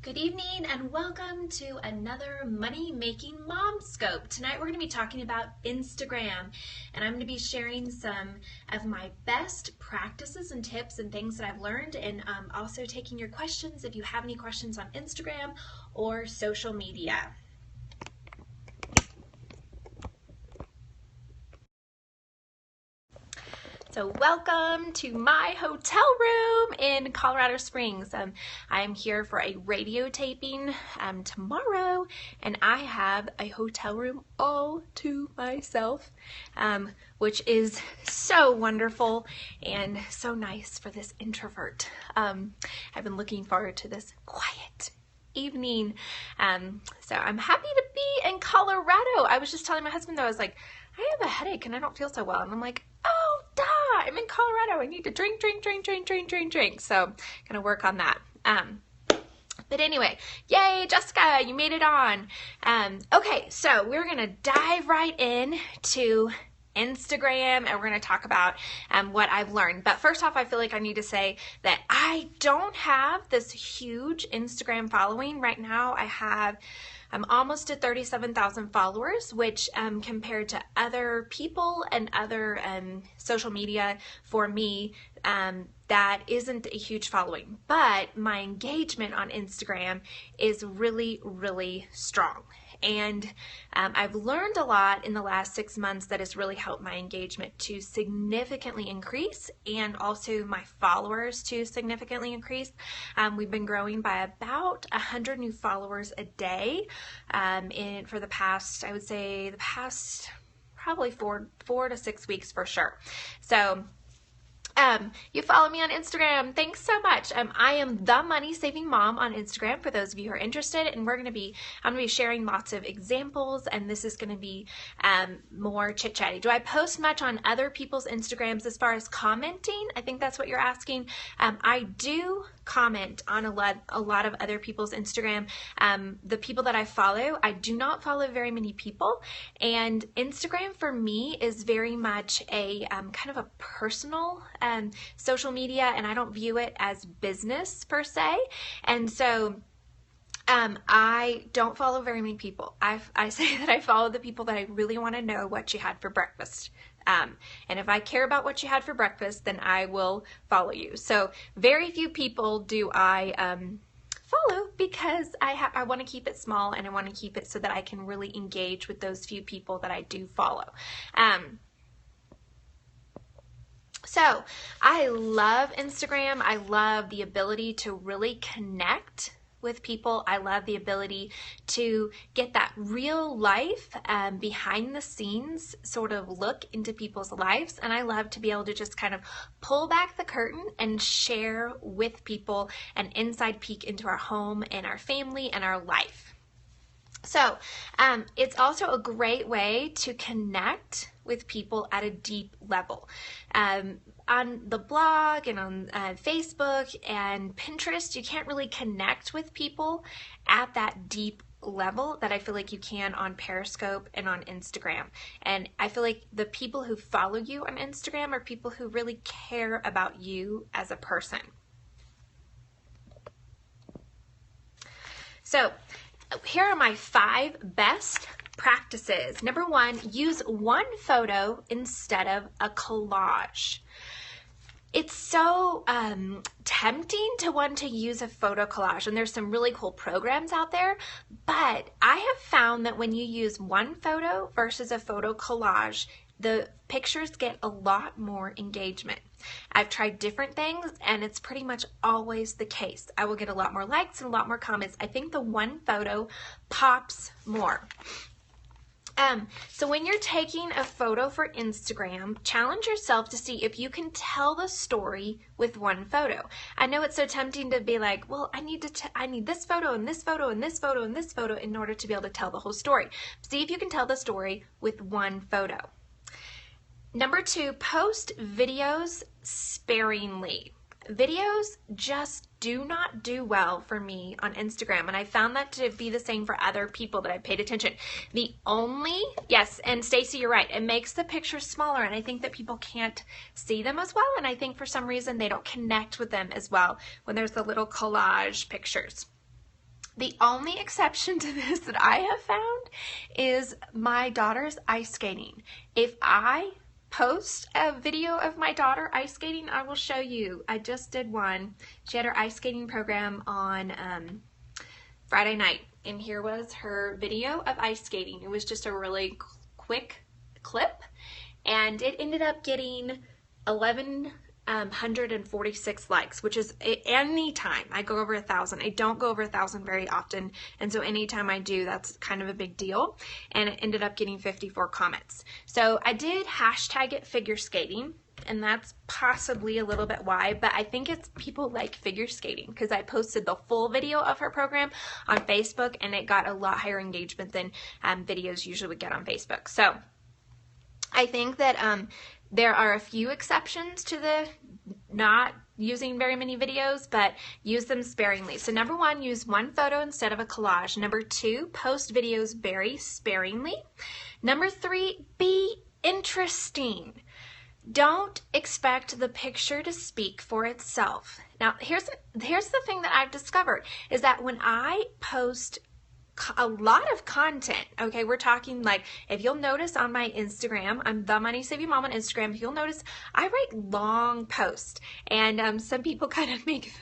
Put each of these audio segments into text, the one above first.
Good evening and welcome to another Money Making Mom Scope. Tonight we're going to be talking about Instagram, and I'm going to be sharing some of my best practices and tips and things that I've learned, and also taking your questions if you have any questions on Instagram or social media. So welcome to my hotel room in Colorado Springs. I am here for a radio taping tomorrow, and I have a hotel room all to myself, which is so wonderful and so nice for this introvert. I've been looking forward to this quiet evening. So I'm happy to be in Colorado. I was just telling my husband, though, I was like, I have a headache and I don't feel so well. And I'm like, oh, duh, I'm in Colorado. I need to drink. So gonna work on that. But anyway, yay, Jessica, you made it on. Okay, so we're gonna dive right in to Instagram, and we're going to talk about what I've learned. But first off, I feel like I need to say that I don't have this huge Instagram following. Right now, I'm almost at 37,000 followers, which compared to other people and other social media, for me, that isn't a huge following. But my engagement on Instagram is really, really strong. And I've learned a lot in the last 6 months that has really helped my engagement to significantly increase, and also my followers to significantly increase. We've been growing by about 100 new followers a day for the past, I would say, probably four to 6 weeks for sure. So you follow me on Instagram. Thanks so much. I am the Money Saving Mom on Instagram for those of you who are interested, and I'm going to be sharing lots of examples, and this is going to be more chit chatty. Do I post much on other people's Instagrams as far as commenting? I think that's what you're asking. I do comment on a lot of other people's Instagram. The people that I follow, I do not follow very many people, and Instagram for me is very much a kind of a personal social media, and I don't view it as business per se. And so I don't follow very many people. I say that I follow the people that I really want to know what you had for breakfast. And if I care about what you had for breakfast, then I will follow you. So very few people do I follow, because I want to keep it small, and I want to keep it so that I can really engage with those few people that I do follow. So I love Instagram. I love the ability to really connect with people. I love the ability to get that real life behind the scenes sort of look into people's lives. And I love to be able to just kind of pull back the curtain and share with people an inside peek into our home and our family and our life. So it's also a great way to connect with people at a deep level. On the blog and on Facebook and Pinterest, you can't really connect with people at that deep level that I feel like you can on Periscope and on Instagram. And I feel like the people who follow you on Instagram are people who really care about you as a person. So here are my 5 best practices. Number 1, use one photo instead of a collage. It's so tempting to want to use a photo collage, and there's some really cool programs out there, but I have found that when you use one photo versus a photo collage, the pictures get a lot more engagement. I've tried different things, and it's pretty much always the case. I will get a lot more likes and a lot more comments. I think the one photo pops more. So when you're taking a photo for Instagram, challenge yourself to see if you can tell the story with one photo. I know it's so tempting to be like, well, I need this photo and this photo and this photo and this photo in order to be able to tell the whole story. See if you can tell the story with one photo. Number 2, post videos sparingly. Videos just do not do well for me on Instagram, and I found that to be the same for other people that I paid attention. Yes, and Stacy, you're right, it makes the pictures smaller, and I think that people can't see them as well, and I think for some reason they don't connect with them as well when there's the little collage pictures. The only exception to this that I have found is my daughter's ice skating. If I post a video of my daughter ice skating, I will show you. I just did one. She had her ice skating program on Friday night, and here was her video of ice skating. It was just a really quick clip, and it ended up getting 1,146 likes, which is any time I go over 1,000. I don't go over 1,000 very often, and so anytime I do, that's kind of a big deal. And it ended up getting 54 comments. So I did hashtag it figure skating, and that's possibly a little bit why, but I think it's people like figure skating because I posted the full video of her program on Facebook, and it got a lot higher engagement than videos usually would get on Facebook. So I think that there are a few exceptions to the not using very many videos, but use them sparingly. So number one, use one photo instead of a collage. Number two, post videos very sparingly. Number three, be interesting. Don't expect the picture to speak for itself. Now, here's the thing that I've discovered is that when I post a lot of content, okay, we're talking like, if you'll notice on my Instagram, I'm the MoneySavingMom on Instagram, if you'll notice, I write long posts, and some people kind of make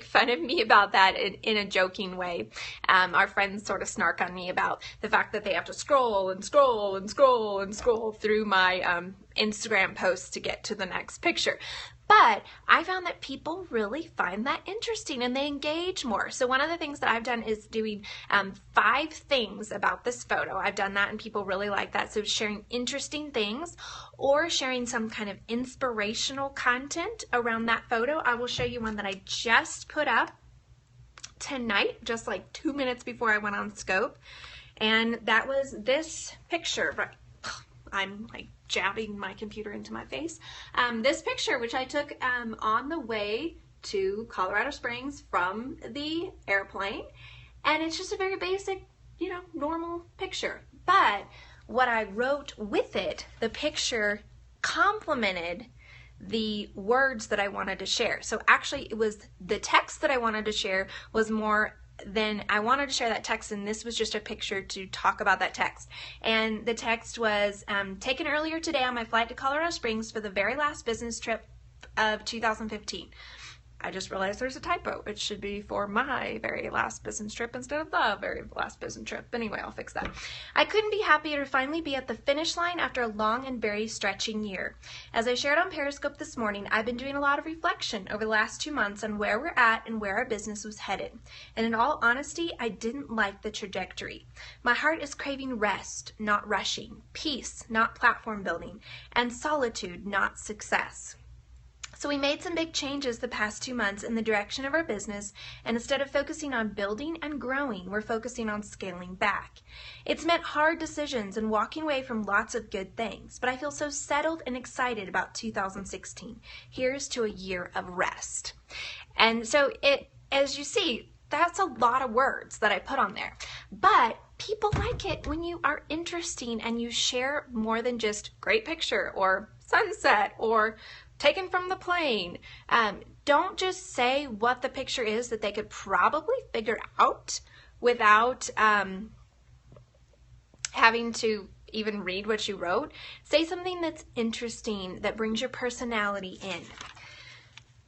fun of me about that in a joking way. Our friends sort of snark on me about the fact that they have to scroll and scroll and scroll and scroll through my Instagram posts to get to the next picture. But I found that people really find that interesting and they engage more. So one of the things that I've done is doing 5 things about this photo. I've done that and people really like that. So sharing interesting things or sharing some kind of inspirational content around that photo. I will show you one that I just put up tonight, just like 2 minutes before I went on Scope. And that was this picture. I'm like jabbing my computer into my face. This picture, which I took on the way to Colorado Springs from the airplane, and it's just a very basic, you know, normal picture. But what I wrote with it, the picture complemented the words that I wanted to share. So actually, it was the text that I wanted to share was more then I wanted to share that text, and this was just a picture to talk about that text. And the text was taken earlier today on my flight to Colorado Springs for the very last business trip of 2015. I just realized there's a typo. It should be for my very last business trip instead of the very last business trip. Anyway, I'll fix that. I couldn't be happier to finally be at the finish line after a long and very stretching year. As I shared on Periscope this morning, I've been doing a lot of reflection over the last 2 months on where we're at and where our business was headed. And in all honesty, I didn't like the trajectory. My heart is craving rest, not rushing, peace, not platform building, and solitude, not success. So we made some big changes the past 2 months in the direction of our business, and instead of focusing on building and growing, we're focusing on scaling back. It's meant hard decisions and walking away from lots of good things, but I feel so settled and excited about 2016. Here's to a year of rest. And so as you see, that's a lot of words that I put on there, but people like it when you are interesting and you share more than just great picture or sunset or taken from the plane. Don't just say what the picture is that they could probably figure out without having to even read what you wrote. Say something that's interesting, that brings your personality in.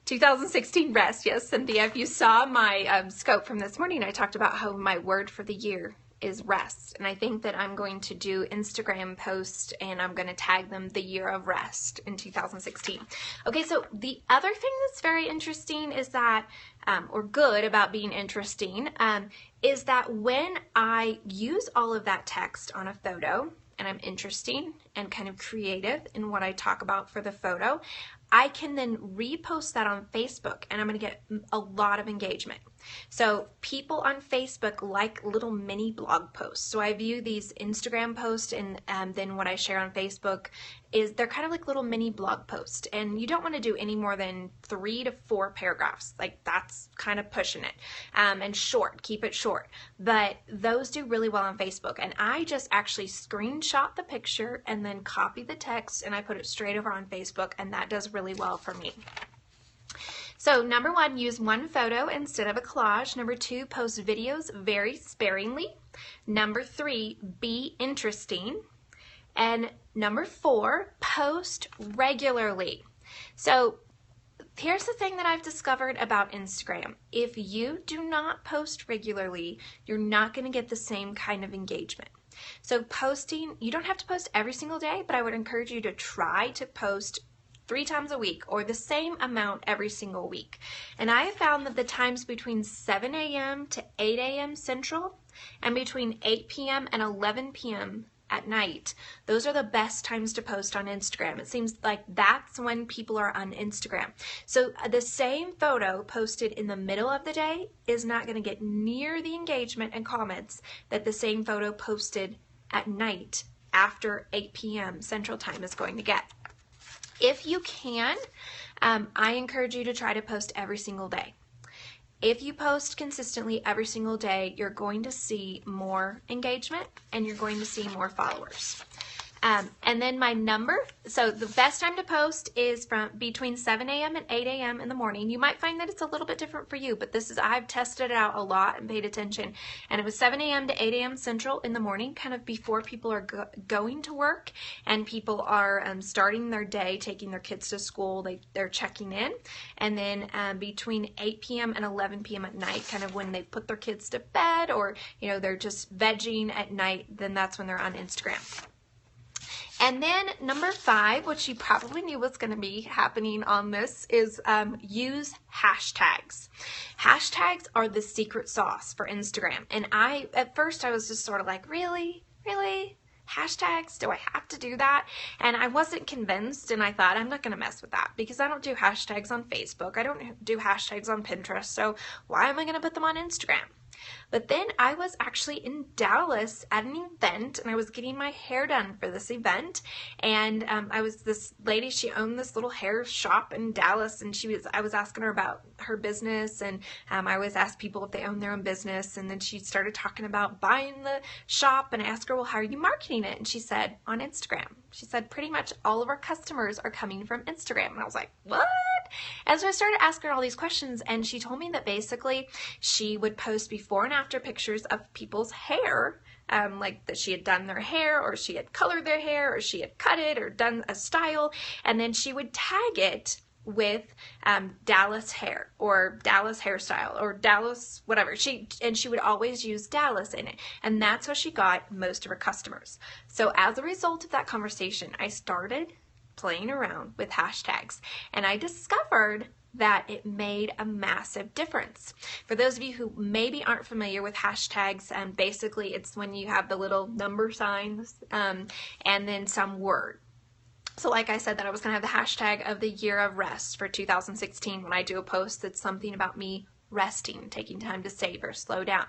2016 rest. Yes, Cynthia, if you saw my scope from this morning, I talked about how my word for the year is rest. And I think that I'm going to do Instagram posts and I'm going to tag them the year of rest in 2016. Okay, so the other thing that's very interesting is that, or good about being interesting, is that when I use all of that text on a photo and I'm interesting and kind of creative in what I talk about for the photo, I can then repost that on Facebook and I'm going to get a lot of engagement. So people on Facebook like little mini blog posts. So I view these Instagram posts and then what I share on Facebook is they're kind of like little mini blog posts. And you don't want to do any more than 3 to 4 paragraphs. Like that's kind of pushing it. And short, keep it short. But those do really well on Facebook. And I just actually screenshot the picture and then copy the text and I put it straight over on Facebook, and that does really well for me. So number 1, use one photo instead of a collage. Number 2, post videos very sparingly. Number 3, be interesting. And number 4, post regularly. So here's the thing that I've discovered about Instagram. If you do not post regularly, you're not going to get the same kind of engagement. So posting, you don't have to post every single day, but I would encourage you to try to post 3 times a week or the same amount every single week. And I have found that the times between 7 a.m. to 8 a.m. Central and between 8 p.m. and 11 p.m. at night, those are the best times to post on Instagram. It seems like that's when people are on Instagram. So the same photo posted in the middle of the day is not going to get near the engagement and comments that the same photo posted at night after 8 p.m. Central Time is going to get. If you can, I encourage you to try to post every single day. If you post consistently every single day, you're going to see more engagement and you're going to see more followers. And then my number, so the best time to post is from between 7 a.m. and 8 a.m. in the morning. You might find that it's a little bit different for you, but I've tested it out a lot and paid attention. And it was 7 a.m. to 8 a.m. Central in the morning, kind of before people are going to work and people are starting their day, taking their kids to school, they're checking in. And then between 8 p.m. and 11 p.m. at night, kind of when they put their kids to bed or, they're just vegging at night, then that's when they're on Instagram. And then number 5, which you probably knew was going to be happening on this, is use hashtags. Hashtags are the secret sauce for Instagram. And at first I was just sort of like, really? Hashtags? Do I have to do that? And I wasn't convinced, and I thought, I'm not going to mess with that because I don't do hashtags on Facebook. I don't do hashtags on Pinterest. So why am I going to put them on Instagram? But then I was actually in Dallas at an event, and I was getting my hair done for this event, and this lady, she owned this little hair shop in Dallas, and I was asking her about her business, and I always ask people if they own their own business, and then she started talking about buying the shop, and I asked her, well, how are you marketing it? And she said, on Instagram. She said, pretty much all of our customers are coming from Instagram. And I was like, what? And so I started asking her all these questions, and she told me that basically she would post before and after pictures of people's hair, like that she had done their hair, or she had colored their hair, or she had cut it, or done a style, and then she would tag it with Dallas hair, or Dallas hairstyle, or Dallas whatever. She would always use Dallas in it, and that's how she got most of her customers. So as a result of that conversation, I started playing around with hashtags, and I discovered that it made a massive difference. For those of you who maybe aren't familiar with hashtags, basically it's when you have the little number signs and then some word. So like I said, that I was going to have the hashtag of the year of rest for 2016 when I do a post that's something about me resting, taking time to savor, slow down.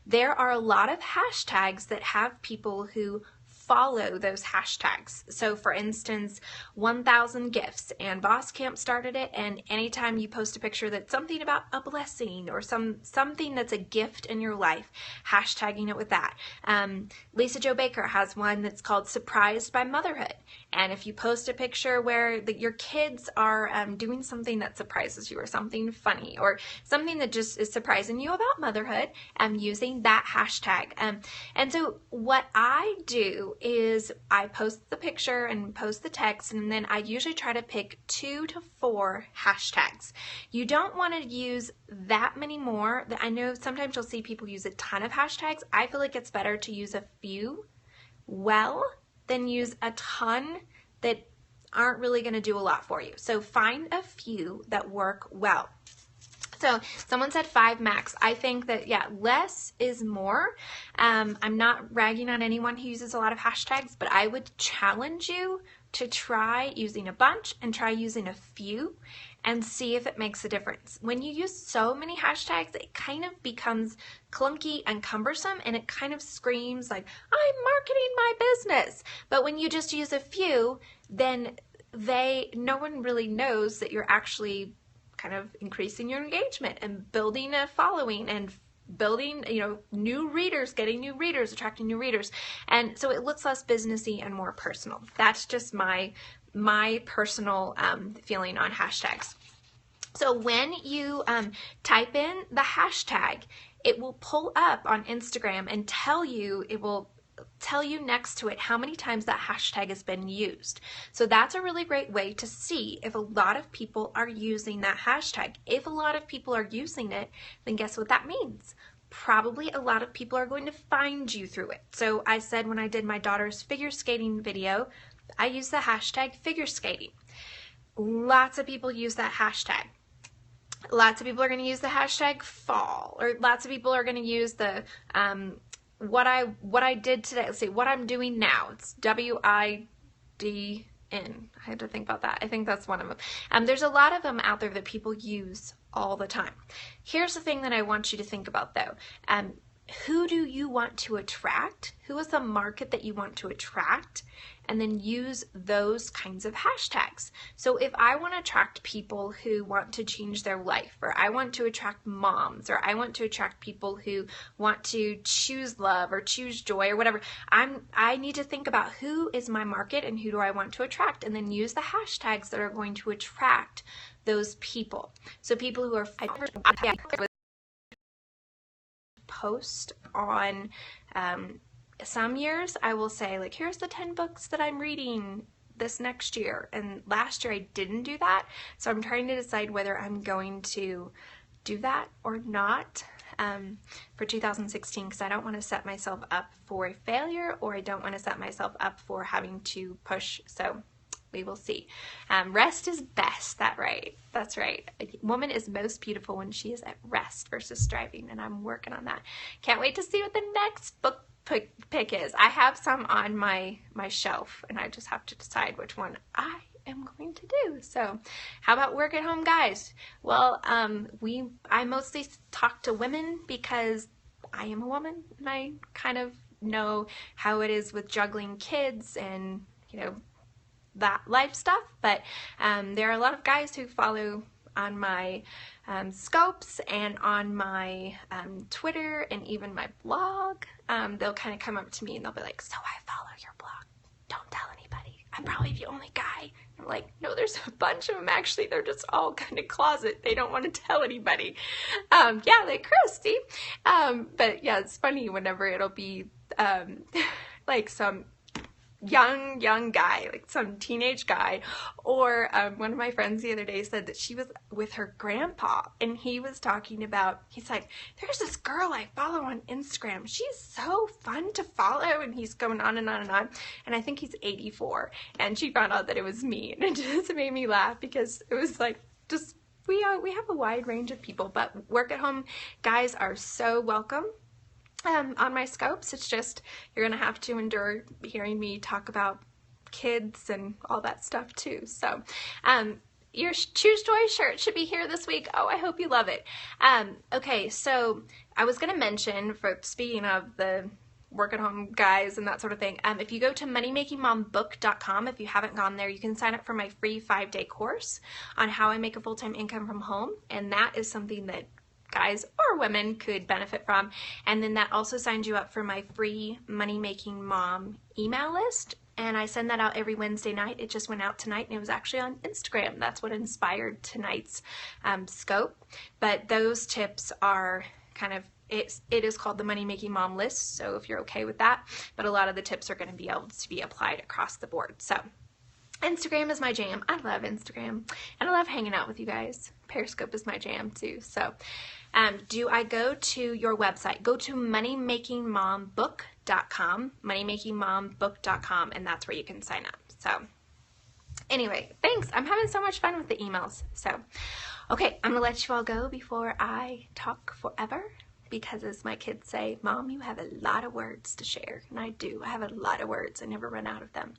There are a lot of hashtags that have people who follow those hashtags. So for instance, 1,000 gifts, and Boss Camp started it, and anytime you post a picture that's something about a blessing or something that's a gift in your life, hashtagging it with that. Lisa Jo Baker has one that's called Surprised by Motherhood, and if you post a picture where your kids are doing something that surprises you, or something funny, or something that just is surprising you about motherhood, using that hashtag. And so what I do is I post the picture and post the text, and then I usually try to pick 2 to 4 hashtags. You don't want to use that many more. I know sometimes you'll see people use a ton of hashtags. I feel like it's better to use a few well than use a ton that aren't really going to do a lot for you. So find a few that work well. So someone said 5 max. I think that, yeah, less is more. I'm not ragging on anyone who uses a lot of hashtags, but I would challenge you to try using a bunch and try using a few and see if it makes a difference. When you use so many hashtags, it kind of becomes clunky and cumbersome, and it kind of screams like, I'm marketing my business. But when you just use a few, then no one really knows that you're actually kind of increasing your engagement and building a following and building, new readers, getting new readers, attracting new readers. And so it looks less businessy and more personal. That's just my personal feeling on hashtags. So when you type in the hashtag, it will pull up on Instagram and it will tell you next to it how many times that hashtag has been used. So that's a really great way to see if a lot of people are using that hashtag. If a lot of people are using it, then guess what that means? Probably a lot of people are going to find you through it. So I said when I did my daughter's figure skating video, I used the hashtag figure skating. Lots of people use that hashtag. Lots of people are going to use the hashtag fall, or lots of people are going to use the what I did today. Let's see, what I'm doing now. It's WIDN. I had to think about that. I think that's one of them. There's a lot of them out there that people use all the time. Here's the thing that I want you to think about though. Who do you want to attract? Who is the market that you want to attract? And then use those kinds of hashtags. So if I want to attract people who want to change their life, or I want to attract moms, or I want to attract people who want to choose love or choose joy or whatever, I need to think about who is my market and who do I want to attract, and then use the hashtags that are going to attract those people. So people who are post on some years I will say, like, here's the 10 books that I'm reading this next year, and last year I didn't do that, so I'm trying to decide whether I'm going to do that or not for 2016, because I don't want to set myself up for a failure, or I don't want to set myself up for having to push. So we will see. Rest is best. That's right. A woman is most beautiful when she is at rest versus striving, and I'm working on that. Can't wait to see what the next book pick is. I have some on my shelf, and I just have to decide which one I am going to do. So how about work at home guys? Well, I mostly talk to women because I am a woman, and I kind of know how it is with juggling kids and, you know, that life stuff. But there are a lot of guys who follow on my scopes and on my Twitter and even my blog. They'll kind of come up to me and they'll be like, so I follow your blog, don't tell anybody, I'm probably the only guy. I'm like, no, there's a bunch of them actually. They're just all kind of closet. They don't want to tell anybody. Yeah, like Christy. But yeah, it's funny whenever it'll be like some young guy, like some teenage guy, or one of my friends the other day said that she was with her grandpa, and he was talking about, he's like, there's this girl I follow on Instagram, she's so fun to follow, and he's going on and on and on, and I think he's 84, and she found out that it was me, and it just made me laugh, because it was like, just we have a wide range of people. But work at home guys are so welcome on my scopes. It's just, you're gonna have to endure hearing me talk about kids and all that stuff too. So your Choose Joy shirt should be here this week. Oh, I hope you love it. Okay, so I was gonna mention, for speaking of the work at home guys and that sort of thing, if you go to MoneyMakingMomBook.com, if you haven't gone there, you can sign up for my free 5-day course on how I make a full-time income from home, and that is something that guys or women could benefit from. And then that also signs you up for my free Money Making Mom email list, and I send that out every Wednesday night. It just went out tonight, and it was actually on Instagram. That's what inspired tonight's scope. But those tips are kind of, it is called the Money Making Mom list, so if you're okay with that, but a lot of the tips are going to be able to be applied across the board. So Instagram is my jam. I love Instagram, and I love hanging out with you guys. Periscope is my jam too. So do I go to your website? Go to MoneyMakingMomBook.com, MoneyMakingMomBook.com, and that's where you can sign up. So anyway, thanks. I'm having so much fun with the emails. So, okay, I'm gonna let you all go before I talk forever, because as my kids say, Mom, you have a lot of words to share. And I do. I have a lot of words. I never run out of them.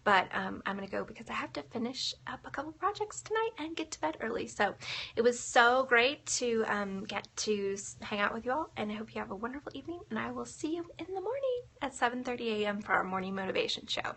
But I'm going to go because I have to finish up a couple projects tonight and get to bed early. So it was so great to get to hang out with you all. And I hope you have a wonderful evening. And I will see you in the morning at 7:30 a.m. for our morning motivation show.